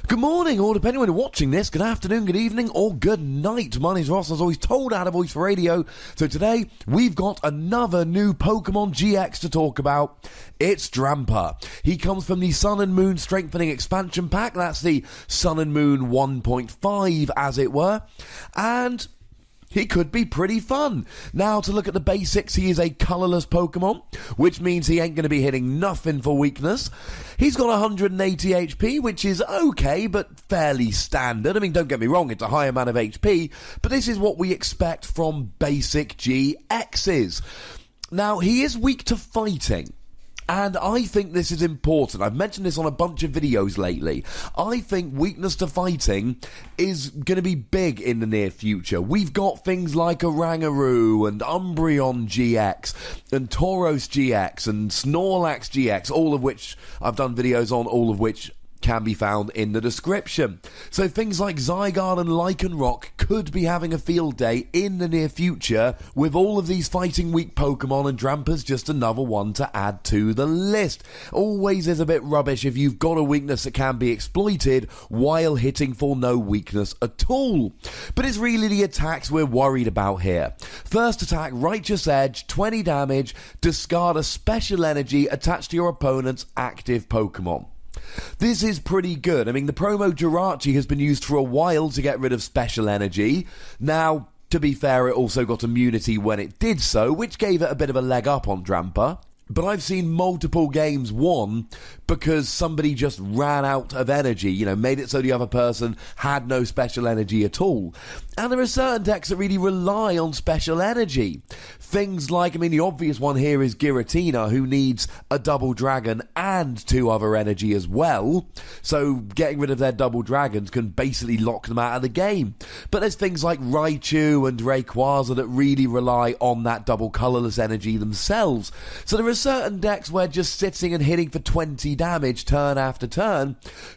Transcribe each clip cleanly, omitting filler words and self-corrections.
Good morning, or depending on when you're watching this, good afternoon, good evening, or good night. My name's Ross, as always told out of Voice for Radio. So today, we've got another new Pokemon GX to talk about. It's Drampa. He comes from the Sun and Moon Strengthening Expansion Pack. That's the Sun and Moon 1.5, as it were. And he could be pretty fun. Now, to look at the basics, he is a colourless Pokemon, which means he ain't going to be hitting nothing for weakness. He's got 180 HP, which is okay, but fairly standard. I mean, don't get me wrong, it's a high amount of HP, but this is what we expect from basic GXs. Now, he is weak to fighting. And I think this is important. I've mentioned this on a bunch of videos lately. I think weakness to fighting is going to be big in the near future. We've got things like Oranguru and Umbreon GX and Tauros GX and Snorlax GX, all of which I've done videos on, all of which can be found in the description. So things like Zygarde and Lycanroc could be having a field day in the near future with all of these fighting weak Pokemon, and Drampa's just another one to add to the list. Always is a bit rubbish if you've got a weakness that can be exploited while hitting for no weakness at all. But it's really the attacks we're worried about here. First attack, Righteous Edge, 20 damage, discard a special energy attached to your opponent's active Pokemon. This is pretty good. I mean, the promo Jirachi has been used for a while to get rid of special energy. Now, to be fair, it also got immunity when it did so, which gave it a bit of a leg up on Drampa. But I've seen multiple games won because somebody just ran out of energy, made it so the other person had no special energy at all. And there are certain decks that really rely on special energy. Things like, the obvious one here is Giratina, who needs a double dragon and 2 other energy as well. So getting rid of their double dragons can basically lock them out of the game. But there's things like Raichu and Rayquaza that really rely on that double colourless energy themselves. So there are certain decks where just sitting and hitting for 20 damage turn after turn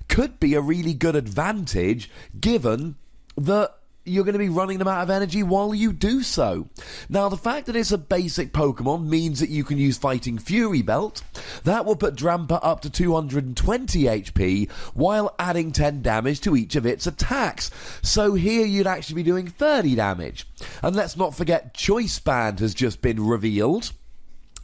could be a really good advantage, given that you're going to be running them out of energy while you do so. Now, the fact that it's a basic Pokemon means that you can use Fighting Fury Belt. That will put Drampa up to 220 HP while adding 10 damage to each of its attacks. So here you'd actually be doing 30 damage. And let's not forget Choice Band has just been revealed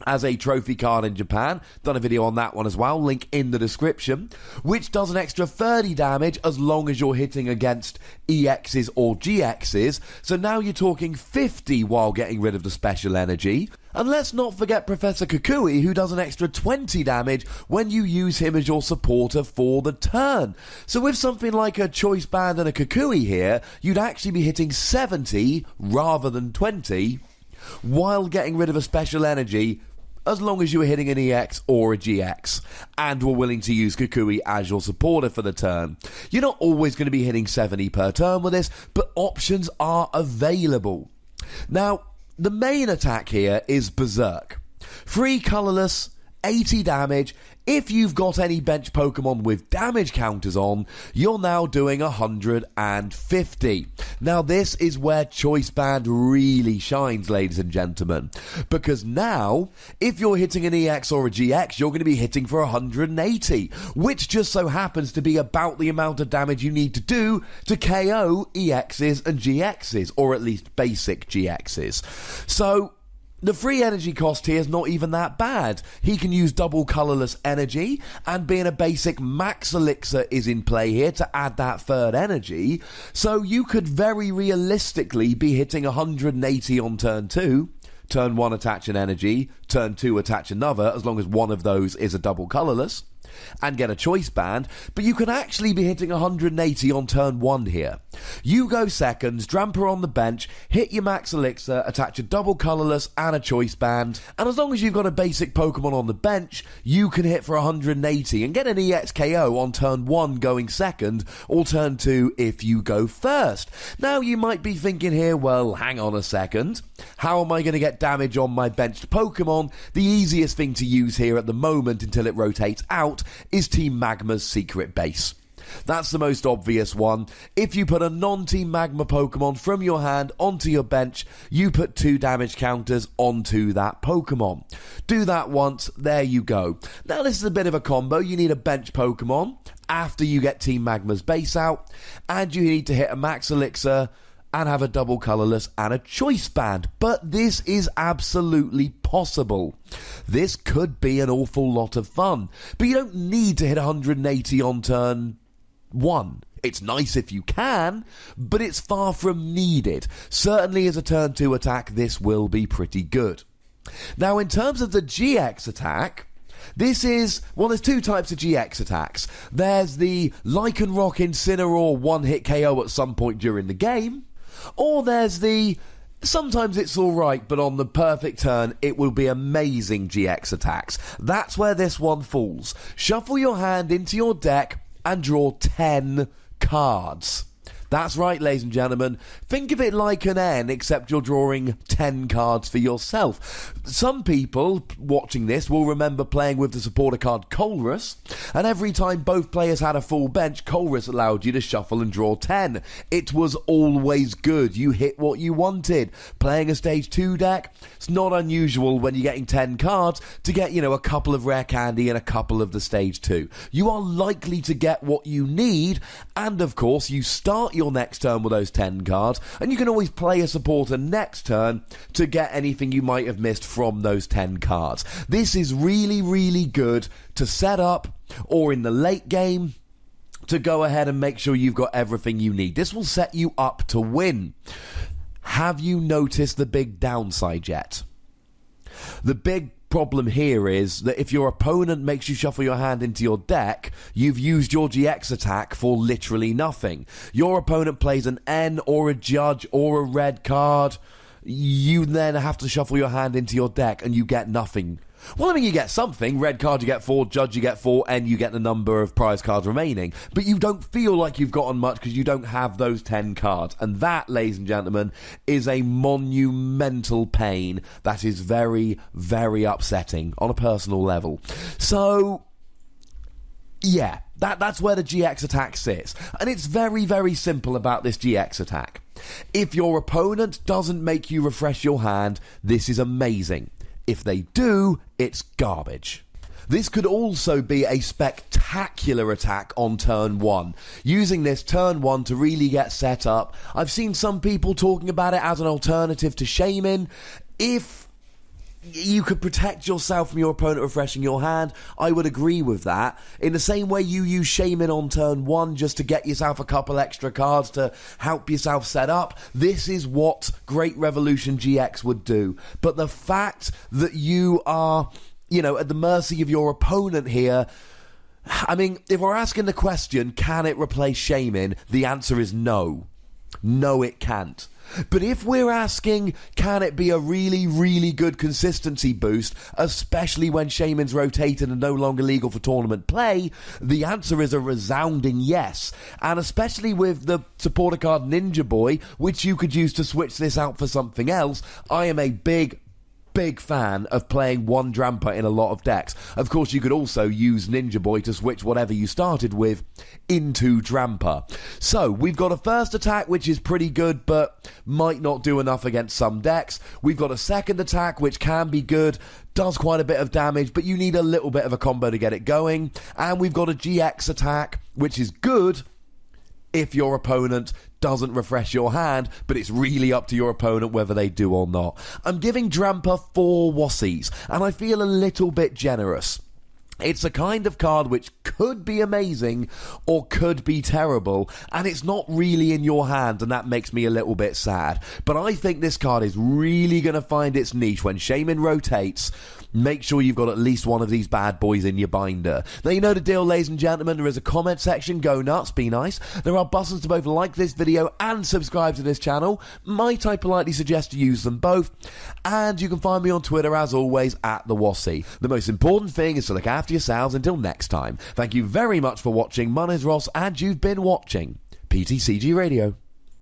as a trophy card in Japan. Done a video on that one as well, link in the description, which does an extra 30 damage as long as you're hitting against EXs or GXs. So now you're talking 50 while getting rid of the special energy. And let's not forget Professor Kukui, who does an extra 20 damage when you use him as your supporter for the turn. So with something like a Choice Band and a Kukui here, you'd actually be hitting 70 rather than 20 while getting rid of a special energy, as long as you were hitting an EX or a GX and were willing to use Kukui as your supporter for the turn. You're not always going to be hitting 70 per turn with this, but options are available. Now, the main attack here is Berserk. Free colourless, 80 damage. If you've got any bench Pokemon with damage counters on, you're now doing 150. Now this is where Choice Band really shines, ladies and gentlemen, because now, if you're hitting an EX or a GX, you're going to be hitting for 180, which just so happens to be about the amount of damage you need to do to KO EXs and GXs, or at least basic GXs. So the free energy cost here is not even that bad. He can use double colourless energy, and being a basic Max Elixir is in play here to add that third energy. So you could very realistically be hitting 180 on turn 2, turn 1 attach an energy, turn 2 attach another, as long as one of those is a double colourless, and get a Choice Band, but you can actually be hitting 180 on turn 1 here. You go seconds, Drampa on the bench, hit your Max Elixir, attach a double colourless and a Choice Band, and as long as you've got a basic Pokemon on the bench, you can hit for 180 and get an EX-KO on turn 1 going second, or turn 2 if you go first. Now you might be thinking here, well, hang on a second, how am I going to get damage on my benched Pokemon? The easiest thing to use here at the moment until it rotates out is Team Magma's Secret Base. That's the most obvious one. If you put a non-Team Magma Pokemon from your hand onto your bench, you put 2 damage counters onto that Pokemon. Do that once, there you go. Now this is a bit of a combo. You need a bench Pokemon after you get Team Magma's base out, and you need to hit a max elixir and have a double colourless and a choice band. But this is absolutely possible. This could be an awful lot of fun, but you don't need to hit 180 on turn 1. It's nice if you can, but it's far from needed. Certainly as a turn 2 attack, this will be pretty good. Now, in terms of the GX attack, this is, well, there's two types of GX attacks. There's the Lycanroc Incineroar one-hit KO at some point during the game, or there's the, sometimes it's alright, but on the perfect turn, it will be amazing GX attacks. That's where this one falls. Shuffle your hand into your deck and draw 10 cards. That's right, ladies and gentlemen. Think of it like an N, except you're drawing 10 cards for yourself. Some people watching this will remember playing with the supporter card Colrus, and every time both players had a full bench, Colrus allowed you to shuffle and draw 10. It was always good. You hit what you wanted. Playing a Stage 2 deck, it's not unusual when you're getting 10 cards to get, a couple of rare candy and a couple of the Stage 2. You are likely to get what you need, and of course, you start your next turn with those 10 cards, and you can always play a supporter next turn to get anything you might have missed from those 10 cards. This is really, really good to set up, or in the late game, to go ahead and make sure you've got everything you need. This will set you up to win. Have you noticed the big downside yet? The big problem here is that if your opponent makes you shuffle your hand into your deck, you've used your GX attack for literally nothing. Your opponent plays an N or a Judge or a red card. You then have to shuffle your hand into your deck and you get nothing. Well, I mean, you get something. Red card, you get 4. Judge, you get 4. N, you get the number of prize cards remaining. But you don't feel like you've gotten much because you don't have those 10 cards. And that, ladies and gentlemen, is a monumental pain that is very, very upsetting on a personal level. So, yeah, that's where the GX attack sits. And it's very, very simple about this GX attack. If your opponent doesn't make you refresh your hand, this is amazing. If they do, it's garbage. This could also be a spectacular attack on turn 1. Using this turn 1 to really get set up. I've seen some people talking about it as an alternative to Shaymin. If you could protect yourself from your opponent refreshing your hand, I would agree with that. In the same way you use Shaymin on turn 1 just to get yourself a couple extra cards to help yourself set up, this is what Great Revolution GX would do. But the fact that you are, at the mercy of your opponent here, I mean, if we're asking the question, can it replace Shaymin? The answer is no. No, it can't. But if we're asking, can it be a really, really good consistency boost, especially when Shaymin's rotated and no longer legal for tournament play, the answer is a resounding yes. And especially with the supporter card Ninja Boy, which you could use to switch this out for something else, I am a big fan of playing one Drampa in a lot of decks. Of course, you could also use Ninja Boy to switch whatever you started with into Drampa. So, we've got a first attack, which is pretty good, but might not do enough against some decks. We've got a second attack, which can be good, does quite a bit of damage, but you need a little bit of a combo to get it going. And we've got a GX attack, which is good if your opponent doesn't refresh your hand, but it's really up to your opponent whether they do or not. I'm giving Drampa 4 Wassies, and I feel a little bit generous. It's a kind of card which could be amazing or could be terrible, and it's not really in your hand, and that makes me a little bit sad. But I think this card is really going to find its niche when Shaymin rotates. Make sure you've got at least one of these bad boys in your binder. Now, you know the deal, ladies and gentlemen. There is a comment section. Go nuts. Be nice. There are buttons to both like this video and subscribe to this channel. Might I politely suggest you use them both? And you can find me on Twitter, as always, at The Wassie. The most important thing is to look after yourselves until next time. Thank you very much for watching. My name is Ross, and you've been watching PTCG Radio.